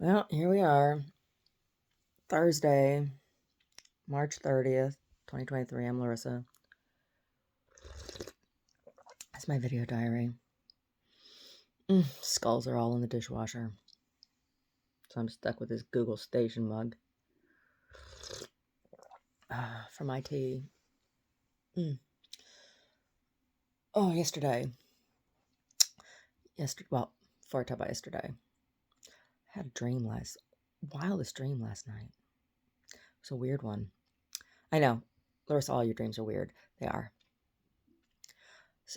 Well, here we are, Thursday, March 30th, 2023. I'm Larissa. That's my video diary. Skulls are all in the dishwasher. So I'm stuck with this Google Station mug for my tea. Oh, yesterday. Well, before I talk about yesterday, I had wildest dream last night. It's a weird one. I know, Larissa, all your dreams are weird. They are.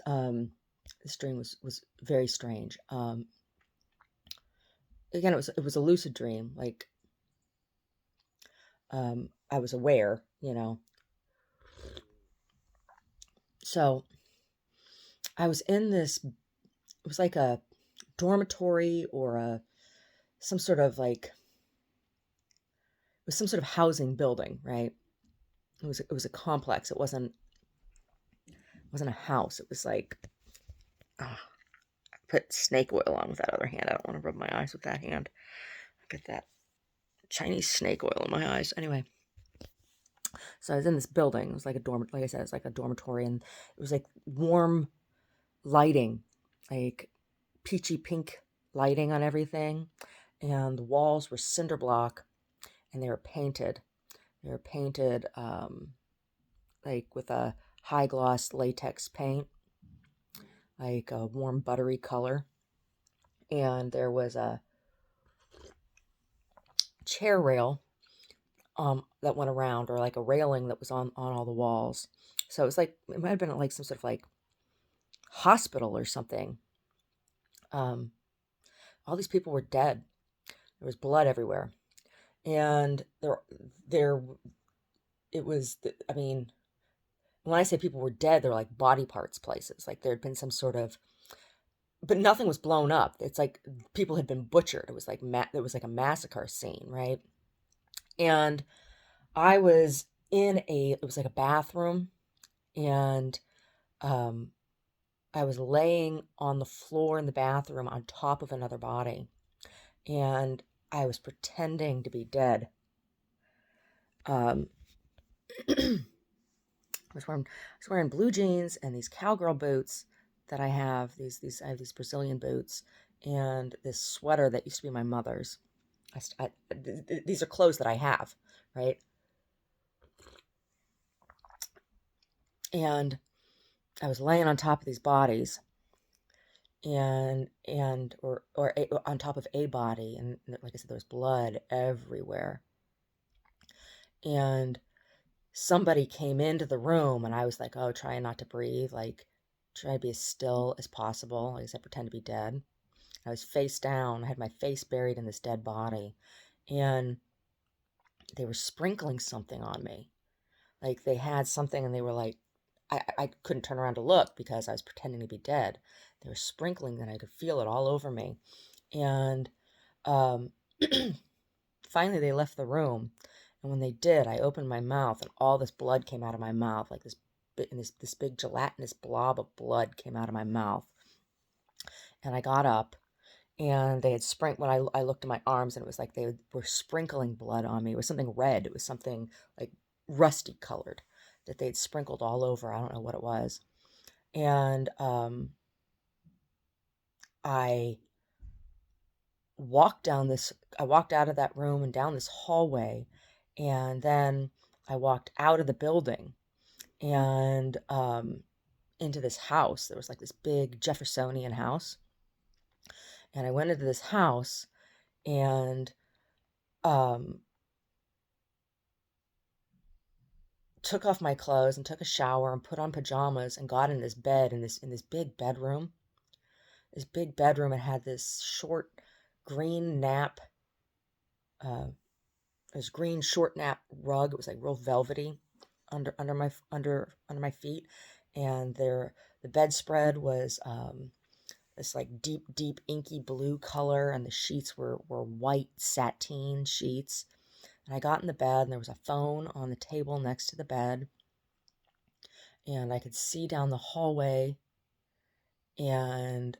Um, this dream was very strange. Again, it was a lucid dream. Like, I was aware, So I was in this. It was like a dormitory or some sort of like it was some sort of housing building, right? It was a complex. It wasn't a house. It was like, I put snake oil on with that other hand. I don't want to rub my eyes with that hand. Get that Chinese snake oil in my eyes. Anyway, so I was in this building. It was like a dorm. Like I said, it's like a dormitory, and it was like warm lighting, like peachy pink lighting on everything, and the walls were cinder block, and they were painted. They were painted like with a high gloss latex paint, like a warm buttery color. And there was a chair rail that went around, or like a railing that was on all the walls. So it was like, it might have been like some sort of like hospital or something. Um, all these people were dead. There was blood everywhere, and there, it was. I mean, when I say people were dead, they're like body parts places. Like there had been some sort of, but nothing was blown up. It's like people had been butchered. It was like it was like a massacre scene, right? And I was it was like a bathroom, and um, I was laying on the floor in the bathroom on top of another body, and I was pretending to be dead. Um, I was wearing blue jeans and these cowgirl boots that I have. I have these Brazilian boots and this sweater that used to be my mother's. These are clothes that I have, right? And I was laying on top of these bodies, on top of a body, and like I said, there was blood everywhere. And somebody came into the room, and I was like, oh, trying not to breathe, like try to be as still as possible. Like I said, pretend to be dead. I was face down. I had my face buried in this dead body, and they were sprinkling something on me. Like they had something, and they were like, I couldn't turn around to look because I was pretending to be dead. They were sprinkling, and I could feel it all over me. And um, finally, they left the room. And when they did, I opened my mouth, and all this blood came out of my mouth, like this big gelatinous blob of blood came out of my mouth. And I got up, and they had when I looked at my arms, and it was like they were sprinkling blood on me. It was something red. It was something like rusty colored that they'd sprinkled all over. I don't know what it was. And I I walked out of that room and down this hallway, and then I walked out of the building and into this house. There was like this big Jeffersonian house. And I went into this house, and um, took off my clothes and took a shower and put on pajamas and got in this bed in this big bedroom. This big bedroom, it had this short green nap, uh, this green short nap rug. It was like real velvety under my feet, and the bedspread was this like deep inky blue color, and the sheets were white sateen sheets. And I got in the bed, and there was a phone on the table next to the bed, and I could see down the hallway, and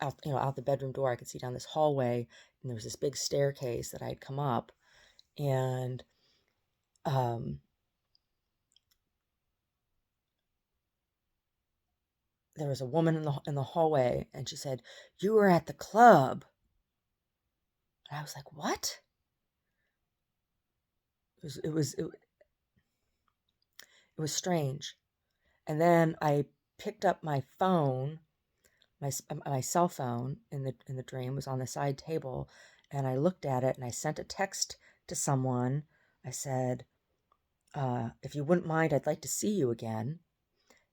out the bedroom door. I could see down this hallway, and there was this big staircase that I'd come up, and um, there was a woman in the hallway, and she said, "You were at the club." And I was like, "What?" It was strange. And then I picked up my phone, my cell phone in the dream was on the side table, and I looked at it and I sent a text to someone. I said, "If you wouldn't mind, I'd like to see you again."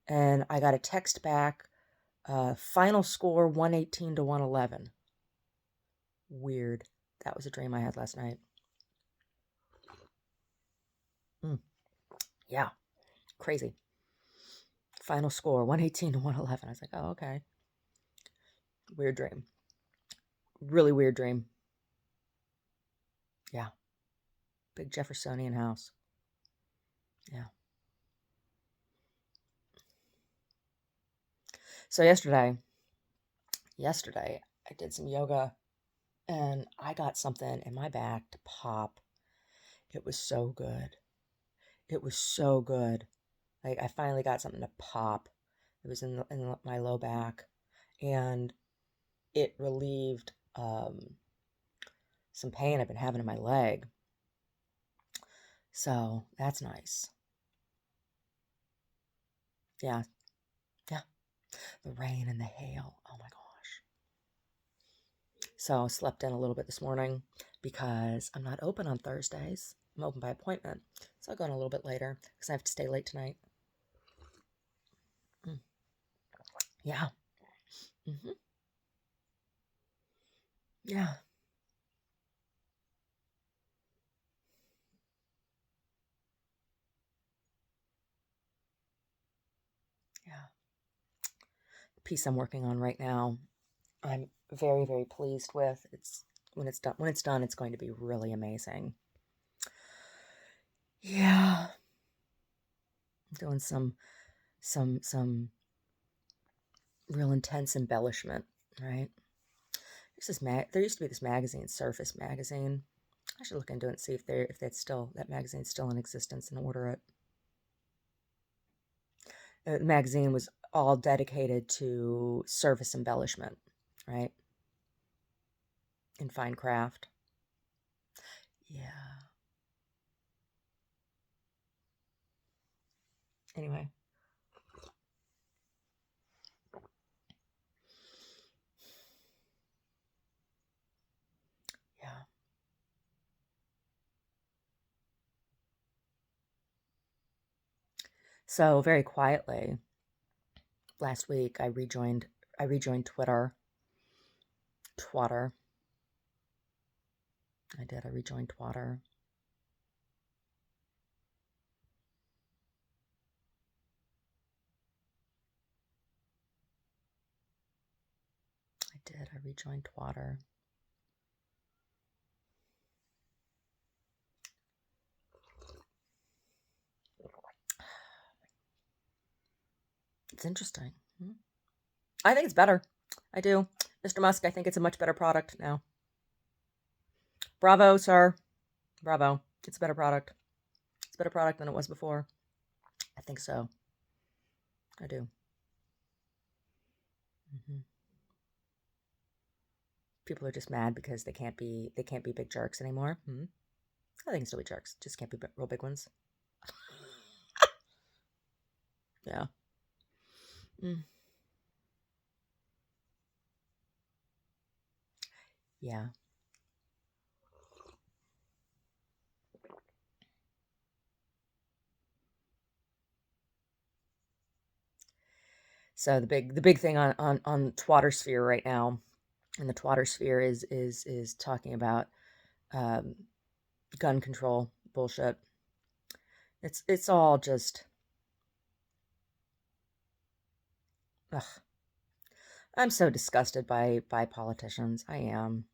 And I got a text back, final score 118 to 111. Weird. That was a dream I had last night. Yeah, crazy. Final score 118 to 111. I was like, "Oh, okay." Weird dream. Really weird dream. Yeah. Big Jeffersonian house. Yeah. So yesterday I did some yoga, and I got something in my back to pop. It was so good. It was so good. Like, I finally got something to pop. It was in my low back, and it relieved some pain I've been having in my leg. So that's nice. Yeah. Yeah. The rain and the hail. Oh my gosh. So I slept in a little bit this morning because I'm not open on Thursdays. I'm open by appointment. So I'll go in a little bit later because I have to stay late tonight. Mm. Yeah. Hmm. Yeah. Yeah. The piece I'm working on right now, I'm very, very pleased with. It's when it's done, it's going to be really amazing. Yeah. I'm doing some real intense embellishment, right? There used to be this magazine, Surface magazine. I should look into it and see if that magazine's still in existence and order it. The magazine was all dedicated to surface embellishment, right? In fine craft. Yeah. Anyway. Yeah. So very quietly, last week I rejoined Twitter. Twatter. I did. I rejoined Twatter. I did. I rejoined Twatter. It's interesting. I think it's better. I do. Mr. Musk, I think it's a much better product now. Bravo, sir. Bravo. It's a better product. It's a better product than it was before. I think so. I do. Hmm. People are just mad because they can't be big jerks anymore. I think they can still be jerks. Just can't be real big ones. Yeah. Mm. Yeah. So the big thing on Twattersphere right now, and the Twattersphere is talking about um, gun control bullshit. It's all just ugh. I'm so disgusted by politicians. I am.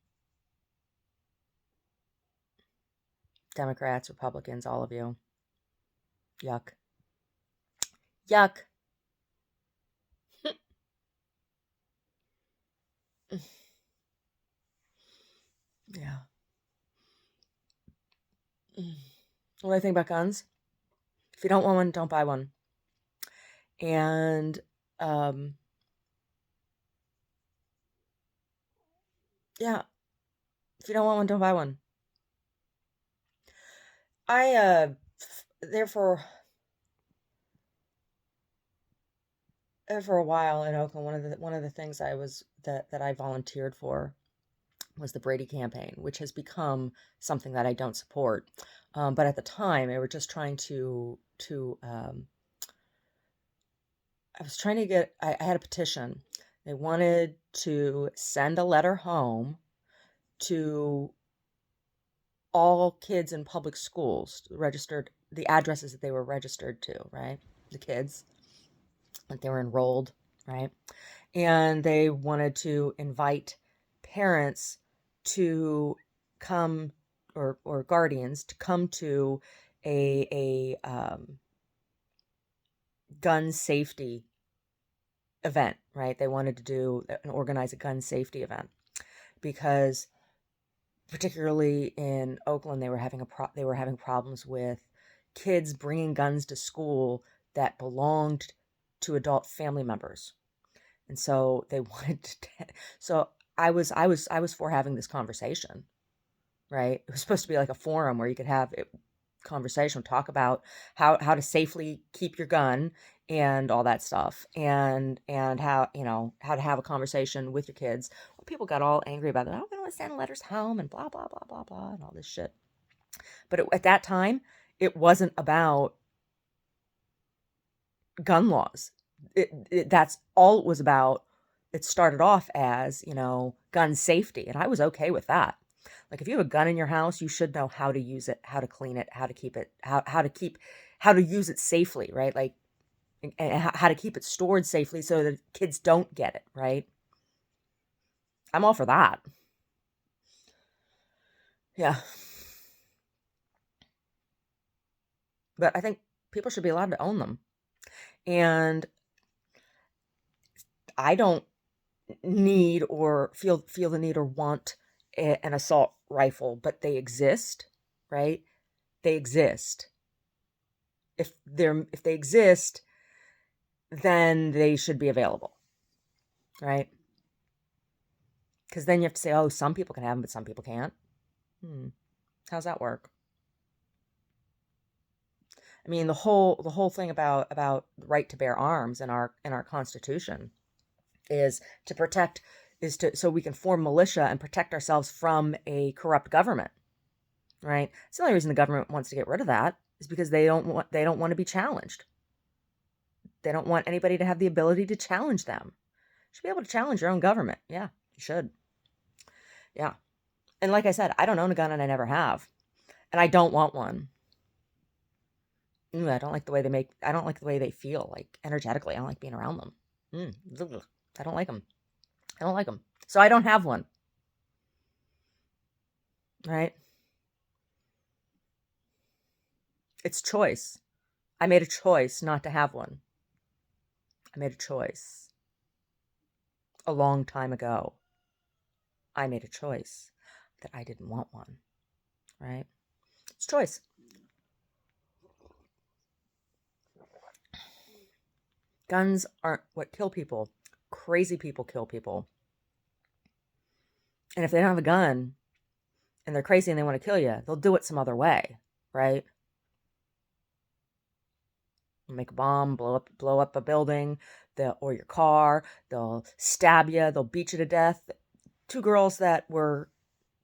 Democrats, Republicans, all of you. Yuck. Yuck. Yeah. What do I think about guns? If you don't want one, don't buy one. And um, yeah, if you don't want one, don't buy one. I therefore for a while in Oakland, one of the things I was that I volunteered for was the Brady campaign, which has become something that I don't support. But at the time, they were just trying to I was trying to get I had a petition. They wanted to send a letter home to all kids in public schools, registered the addresses that they were registered to, right? The kids that they were enrolled, right? And they wanted to invite parents to come, or guardians to come to a gun safety event, right? They wanted to do and organize a gun safety event because particularly in Oakland, they were having problems with kids bringing guns to school that belonged to adult family members, and so they wanted to. So I was for having this conversation, right? It was supposed to be like a forum where you could have conversation, talk about how to safely keep your gun and all that stuff, and how how to have a conversation with your kids. Well, people got all angry about that. Oh, we don't want to send letters home and blah blah blah blah blah and all this shit. But at that time, it wasn't about gun laws. That's all it was about. It started off as gun safety, and I was okay with that. Like if you have a gun in your house, you should know how to use it, how to clean it, how to keep it, how to use it safely, right? Like and how to keep it stored safely so that kids don't get it, right? I'm all for that. Yeah. But I think people should be allowed to own them. And I don't need or feel the need or want an assault rifle, but they exist, right? They exist. If they exist, then they should be available, right? Because then you have to say, oh, some people can have them, but some people can't. How's that work? I mean, the whole thing about the right to bear arms in our Constitution is to protect is to so we can form militia and protect ourselves from a corrupt government, right? It's the only reason the government wants to get rid of that is because they don't want to be challenged. They don't want anybody to have the ability to challenge them. You should be able to challenge your own government. Yeah, you should. Yeah. And like I said, I don't own a gun and I never have. And I don't want one. I don't like the way I don't like the way they feel, like energetically. I don't like being around them. I don't like them. I don't like them. So I don't have one. Right? It's choice. I made a choice not to have one. I made a choice a long time ago. I made a choice that I didn't want one. Right? It's choice. Guns aren't what kill people. Crazy people kill people. And if they don't have a gun and they're crazy and they want to kill you, they'll do it some other way, right? They'll make a bomb, blow up a building, or your car. They'll stab you. They'll beat you to death. 2 girls that were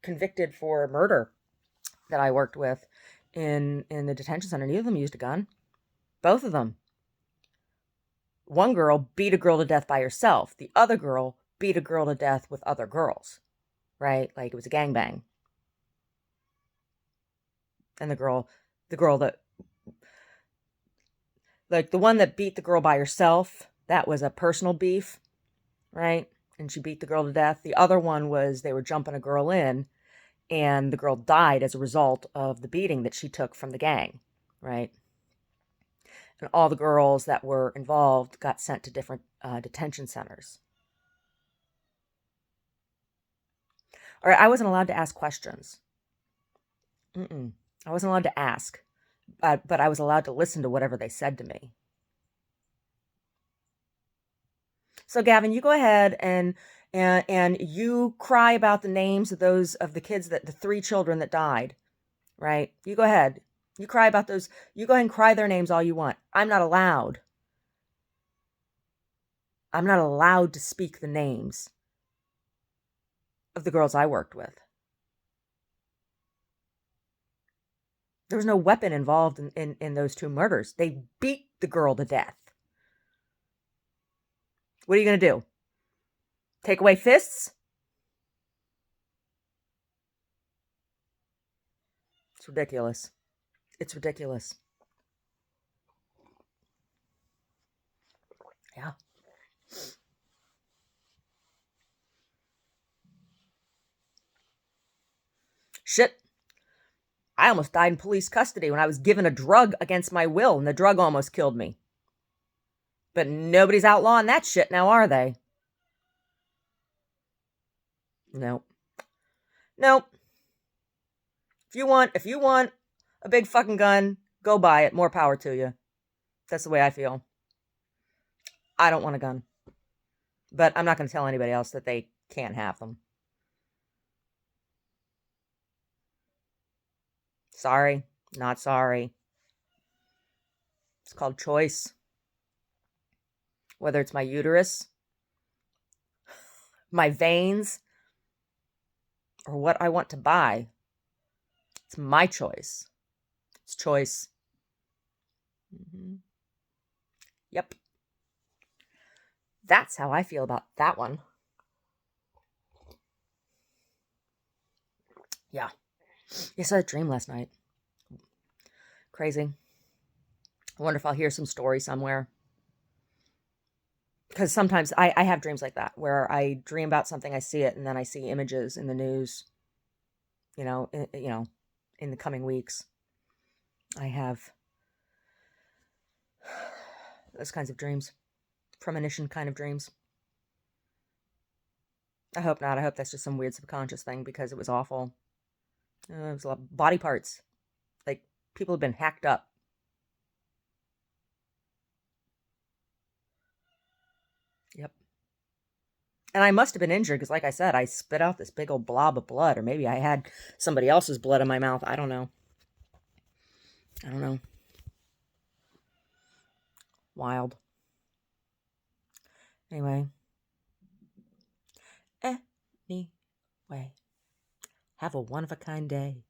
convicted for murder that I worked with in the detention center, neither of them used a gun. Both of them. One girl beat a girl to death by herself. The other girl beat a girl to death with other girls, right? Like it was a gangbang. And the girl that, like the one that beat the girl by herself, that was a personal beef, right? And she beat the girl to death. The other one was they were jumping a girl in, and the girl died as a result of the beating that she took from the gang, right? And all the girls that were involved got sent to different detention centers. Or I wasn't allowed to ask questions. I wasn't allowed to ask, but I was allowed to listen to whatever they said to me. So Gavin, you go ahead and you cry about the names of the kids, the 3 children that died, right? You go ahead. You cry about those. You go ahead and cry their names all you want. I'm not allowed. I'm not allowed to speak the names of the girls I worked with. There was no weapon involved in those 2 murders. They beat the girl to death. What are you going to do? Take away fists? It's ridiculous. It's ridiculous. Yeah. Shit. I almost died in police custody when I was given a drug against my will, and the drug almost killed me. But nobody's outlawing that shit now, are they? Nope. Nope. If you want a big fucking gun, go buy it. More power to you. That's the way I feel. I don't want a gun. But I'm not going to tell anybody else that they can't have them. Sorry. Not sorry. It's called choice. Whether it's my uterus, my veins, or what I want to buy, it's my choice. It's choice. Yep. That's how I feel about that one. Yeah. Yes, I had a dream last night. Crazy. I wonder if I'll hear some story somewhere. Because sometimes I have dreams like that, where I dream about something, I see it, and then I see images in the news, in the coming weeks. I have those kinds of dreams. Premonition kind of dreams. I hope not. I hope that's just some weird subconscious thing, because it was awful. It was a lot of body parts. Like, people have been hacked up. Yep. And I must have been injured, because like I said, I spit out this big old blob of blood, or maybe I had somebody else's blood in my mouth. I don't know. Wild. Anyway. Have a one-of-a-kind day.